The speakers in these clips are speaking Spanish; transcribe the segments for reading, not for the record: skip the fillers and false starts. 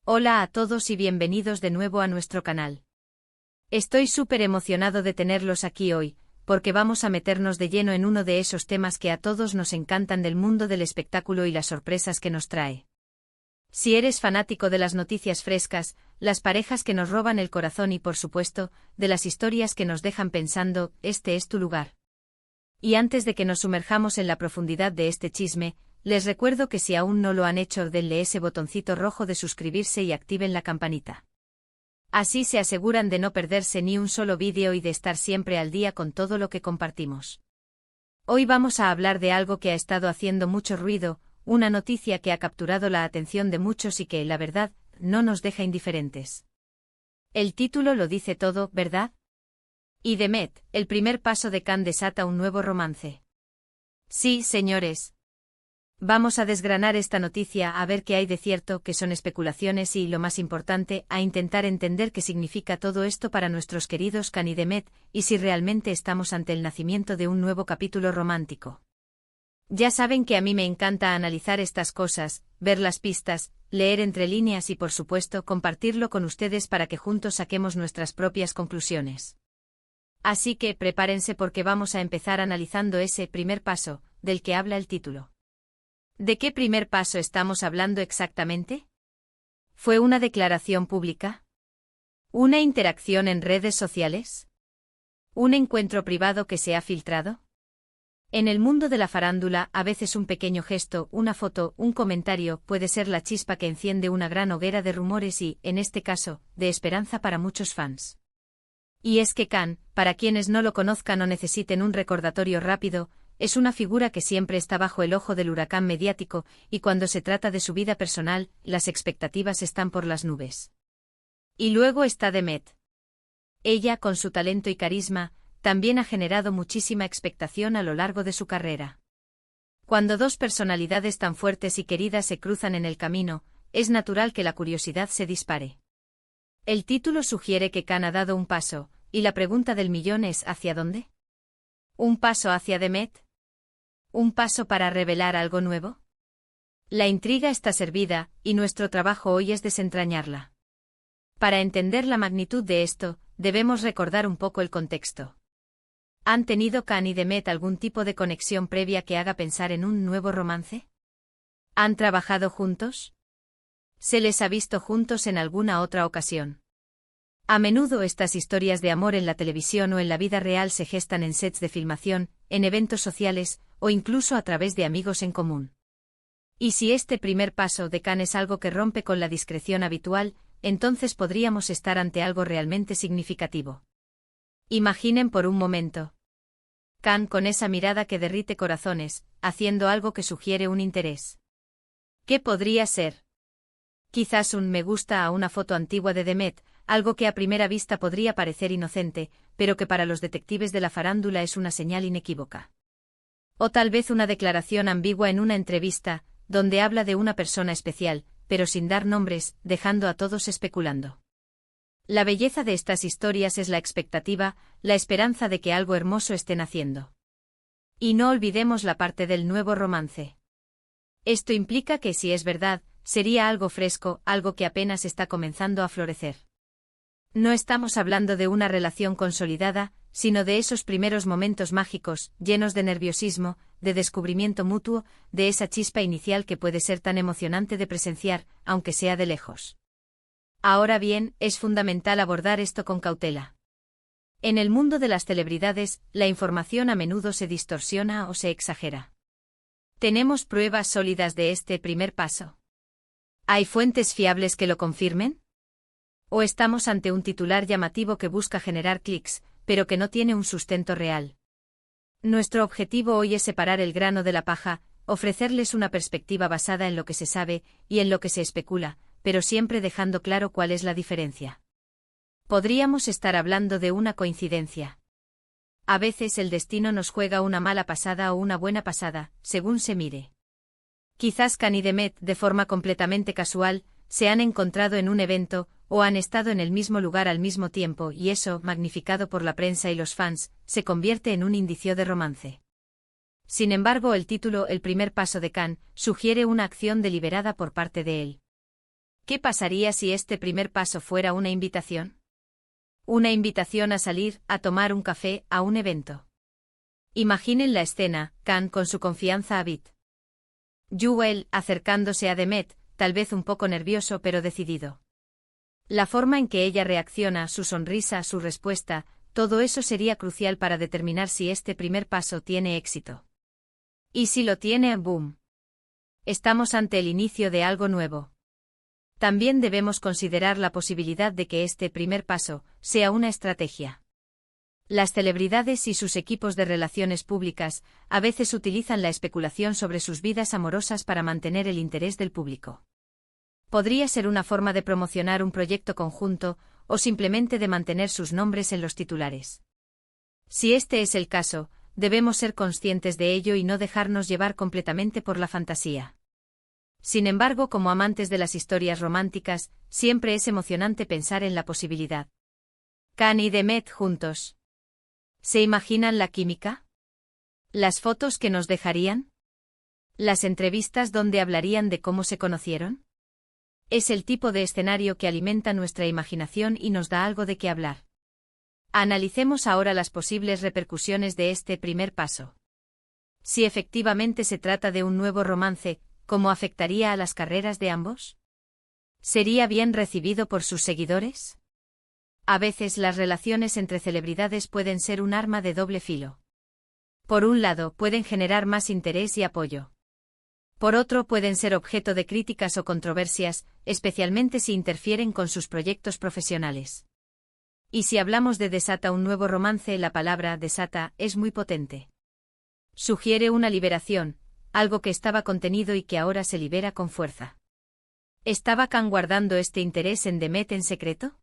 Hola a todos y bienvenidos de nuevo a nuestro canal. Estoy súper emocionado de tenerlos aquí hoy, porque vamos a meternos de lleno en uno de esos temas que a todos nos encantan del mundo del espectáculo y las sorpresas que nos trae. Si eres fanático de las noticias frescas, las parejas que nos roban el corazón y por supuesto, de las historias que nos dejan pensando, este es tu lugar. Y antes de que nos sumerjamos en la profundidad de este chisme, les recuerdo que si aún no lo han hecho, denle ese botoncito rojo de suscribirse y activen la campanita. Así se aseguran de no perderse ni un solo vídeo y de estar siempre al día con todo lo que compartimos. Hoy vamos a hablar de algo que ha estado haciendo mucho ruido, una noticia que ha capturado la atención de muchos y que, la verdad, no nos deja indiferentes. El título lo dice todo, ¿verdad? Y The Met, el primer paso de Khan desata un nuevo romance. Sí, señores. Vamos a desgranar esta noticia, a ver qué hay de cierto, qué son especulaciones y, lo más importante, a intentar entender qué significa todo esto para nuestros queridos Khan y The Met, y si realmente estamos ante el nacimiento de un nuevo capítulo romántico. Ya saben que a mí me encanta analizar estas cosas, ver las pistas, leer entre líneas y por supuesto compartirlo con ustedes para que juntos saquemos nuestras propias conclusiones. Así que prepárense porque vamos a empezar analizando ese primer paso, del que habla el título. ¿De qué primer paso estamos hablando exactamente? ¿Fue una declaración pública? ¿Una interacción en redes sociales? ¿Un encuentro privado que se ha filtrado? En el mundo de la farándula, a veces un pequeño gesto, una foto, un comentario, puede ser la chispa que enciende una gran hoguera de rumores y, en este caso, de esperanza para muchos fans. Y es que Khan, para quienes no lo conozcan o necesiten un recordatorio rápido, es una figura que siempre está bajo el ojo del huracán mediático, y cuando se trata de su vida personal, las expectativas están por las nubes. Y luego está The Met. Ella, con su talento y carisma, también ha generado muchísima expectación a lo largo de su carrera. Cuando dos personalidades tan fuertes y queridas se cruzan en el camino, es natural que la curiosidad se dispare. El título sugiere que Khan ha dado un paso, y la pregunta del millón es ¿hacia dónde? ¿Un paso hacia The Met? ¿Un paso para revelar algo nuevo? La intriga está servida, y nuestro trabajo hoy es desentrañarla. Para entender la magnitud de esto, debemos recordar un poco el contexto. ¿Han tenido Khan y The Met algún tipo de conexión previa que haga pensar en un nuevo romance? ¿Han trabajado juntos? ¿Se les ha visto juntos en alguna otra ocasión? A menudo estas historias de amor en la televisión o en la vida real se gestan en sets de filmación, en eventos sociales, o incluso a través de amigos en común. Y si este primer paso de Khan es algo que rompe con la discreción habitual, entonces podríamos estar ante algo realmente significativo. Imaginen por un momento. Khan con esa mirada que derrite corazones, haciendo algo que sugiere un interés. ¿Qué podría ser? Quizás un me gusta a una foto antigua de The Met, algo que a primera vista podría parecer inocente, pero que para los detectives de la farándula es una señal inequívoca. O tal vez una declaración ambigua en una entrevista, donde habla de una persona especial, pero sin dar nombres, dejando a todos especulando. La belleza de estas historias es la expectativa, la esperanza de que algo hermoso esté naciendo. Y no olvidemos la parte del nuevo romance. Esto implica que, si es verdad, sería algo fresco, algo que apenas está comenzando a florecer. No estamos hablando de una relación consolidada, sino de esos primeros momentos mágicos, llenos de nerviosismo, de descubrimiento mutuo, de esa chispa inicial que puede ser tan emocionante de presenciar, aunque sea de lejos. Ahora bien, es fundamental abordar esto con cautela. En el mundo de las celebridades, la información a menudo se distorsiona o se exagera. ¿Tenemos pruebas sólidas de este primer paso? ¿Hay fuentes fiables que lo confirmen? ¿O estamos ante un titular llamativo que busca generar clics, pero que no tiene un sustento real? Nuestro objetivo hoy es separar el grano de la paja, ofrecerles una perspectiva basada en lo que se sabe y en lo que se especula, pero siempre dejando claro cuál es la diferencia. Podríamos estar hablando de una coincidencia. A veces el destino nos juega una mala pasada o una buena pasada, según se mire. Quizás Khan y The Met, de forma completamente casual, se han encontrado en un evento, o han estado en el mismo lugar al mismo tiempo y eso, magnificado por la prensa y los fans, se convierte en un indicio de romance. Sin embargo, el título El primer paso de Khan sugiere una acción deliberada por parte de él. ¿Qué pasaría si este primer paso fuera una invitación? Una invitación a salir, a tomar un café, a un evento. Imaginen la escena, Can con su confianza a Bit. Jewel, acercándose a Demet, tal vez un poco nervioso pero decidido. La forma en que ella reacciona, su sonrisa, su respuesta, todo eso sería crucial para determinar si este primer paso tiene éxito. Y si lo tiene, boom. Estamos ante el inicio de algo nuevo. También debemos considerar la posibilidad de que este primer paso sea una estrategia. Las celebridades y sus equipos de relaciones públicas a veces utilizan la especulación sobre sus vidas amorosas para mantener el interés del público. Podría ser una forma de promocionar un proyecto conjunto o simplemente de mantener sus nombres en los titulares. Si este es el caso, debemos ser conscientes de ello y no dejarnos llevar completamente por la fantasía. Sin embargo, como amantes de las historias románticas, siempre es emocionante pensar en la posibilidad. Can y Demet juntos. ¿Se imaginan la química? ¿Las fotos que nos dejarían? ¿Las entrevistas donde hablarían de cómo se conocieron? Es el tipo de escenario que alimenta nuestra imaginación y nos da algo de qué hablar. Analicemos ahora las posibles repercusiones de este primer paso. Si efectivamente se trata de un nuevo romance, ¿cómo afectaría a las carreras de ambos? ¿Sería bien recibido por sus seguidores? A veces las relaciones entre celebridades pueden ser un arma de doble filo. Por un lado, pueden generar más interés y apoyo. Por otro, pueden ser objeto de críticas o controversias, especialmente si interfieren con sus proyectos profesionales. Y si hablamos de desata un nuevo romance, la palabra desata es muy potente. Sugiere una liberación, algo que estaba contenido y que ahora se libera con fuerza. ¿Estaba Can guardando este interés en Demet en secreto?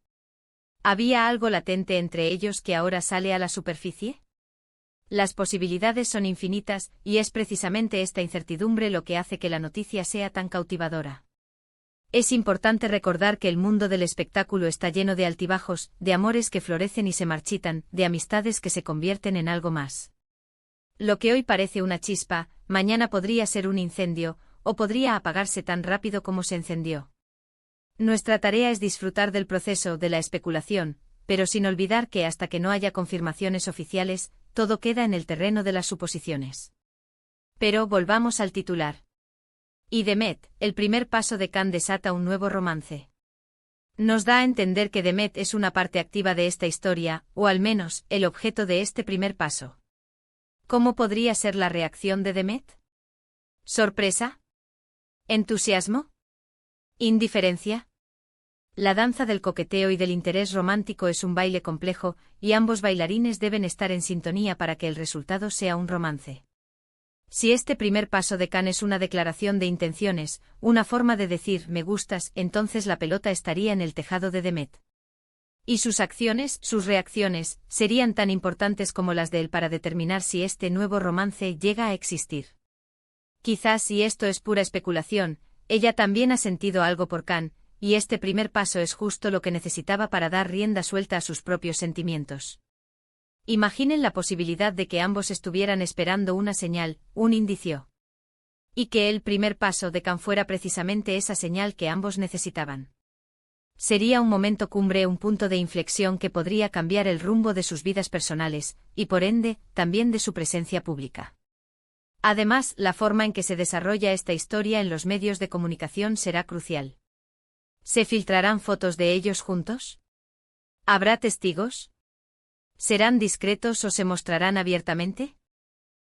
¿Había algo latente entre ellos que ahora sale a la superficie? Las posibilidades son infinitas, y es precisamente esta incertidumbre lo que hace que la noticia sea tan cautivadora. Es importante recordar que el mundo del espectáculo está lleno de altibajos, de amores que florecen y se marchitan, de amistades que se convierten en algo más. Lo que hoy parece una chispa, mañana podría ser un incendio, o podría apagarse tan rápido como se encendió. Nuestra tarea es disfrutar del proceso de la especulación, pero sin olvidar que hasta que no haya confirmaciones oficiales, todo queda en el terreno de las suposiciones. Pero volvamos al titular. Y Demet, el primer paso de Can desata un nuevo romance. Nos da a entender que Demet es una parte activa de esta historia, o al menos, el objeto de este primer paso. ¿Cómo podría ser la reacción de Demet? ¿Sorpresa? ¿Entusiasmo? ¿Indiferencia? La danza del coqueteo y del interés romántico es un baile complejo, y ambos bailarines deben estar en sintonía para que el resultado sea un romance. Si este primer paso de Can es una declaración de intenciones, una forma de decir «me gustas», entonces la pelota estaría en el tejado de Demet. Y sus acciones, sus reacciones, serían tan importantes como las de él para determinar si este nuevo romance llega a existir. Quizás si esto es pura especulación, ella también ha sentido algo por Can, y este primer paso es justo lo que necesitaba para dar rienda suelta a sus propios sentimientos. Imaginen la posibilidad de que ambos estuvieran esperando una señal, un indicio. Y que el primer paso de Can fuera precisamente esa señal que ambos necesitaban. Sería un momento cumbre, un punto de inflexión que podría cambiar el rumbo de sus vidas personales, y por ende, también de su presencia pública. Además, la forma en que se desarrolla esta historia en los medios de comunicación será crucial. ¿Se filtrarán fotos de ellos juntos? ¿Habrá testigos? ¿Serán discretos o se mostrarán abiertamente?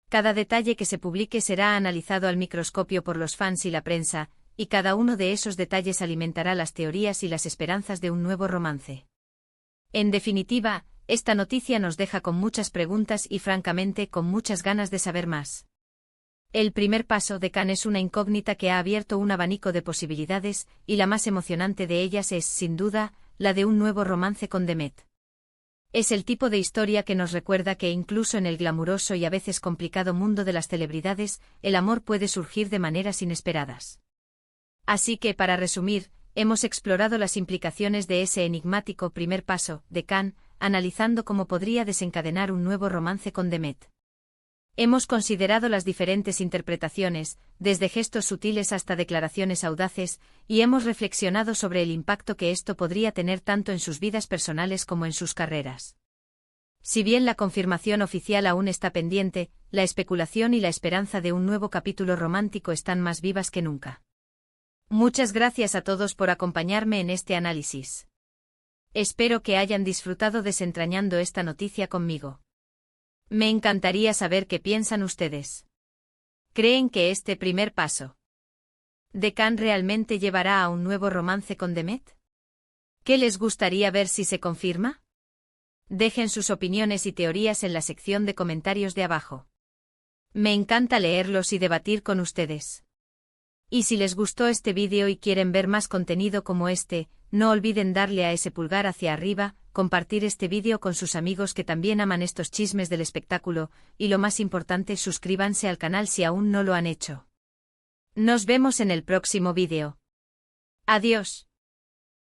Cada detalle que se publique será analizado al microscopio por los fans y la prensa, y cada uno de esos detalles alimentará las teorías y las esperanzas de un nuevo romance. En definitiva, esta noticia nos deja con muchas preguntas y francamente con muchas ganas de saber más. El primer paso de Can es una incógnita que ha abierto un abanico de posibilidades, y la más emocionante de ellas es, sin duda, la de un nuevo romance con Demet. Es el tipo de historia que nos recuerda que incluso en el glamuroso y a veces complicado mundo de las celebridades, el amor puede surgir de maneras inesperadas. Así que, para resumir, hemos explorado las implicaciones de ese enigmático primer paso de Can, analizando cómo podría desencadenar un nuevo romance con Demet. Hemos considerado las diferentes interpretaciones, desde gestos sutiles hasta declaraciones audaces, y hemos reflexionado sobre el impacto que esto podría tener tanto en sus vidas personales como en sus carreras. Si bien la confirmación oficial aún está pendiente, la especulación y la esperanza de un nuevo capítulo romántico están más vivas que nunca. Muchas gracias a todos por acompañarme en este análisis. Espero que hayan disfrutado desentrañando esta noticia conmigo. Me encantaría saber qué piensan ustedes. ¿Creen que este primer paso de Khan realmente llevará a un nuevo romance con Demet? ¿Qué les gustaría ver si se confirma? Dejen sus opiniones y teorías en la sección de comentarios de abajo. Me encanta leerlos y debatir con ustedes. Y si les gustó este vídeo y quieren ver más contenido como este, no olviden darle a ese pulgar hacia arriba, compartir este vídeo con sus amigos que también aman estos chismes del espectáculo, y lo más importante, suscríbanse al canal si aún no lo han hecho. Nos vemos en el próximo vídeo. Adiós.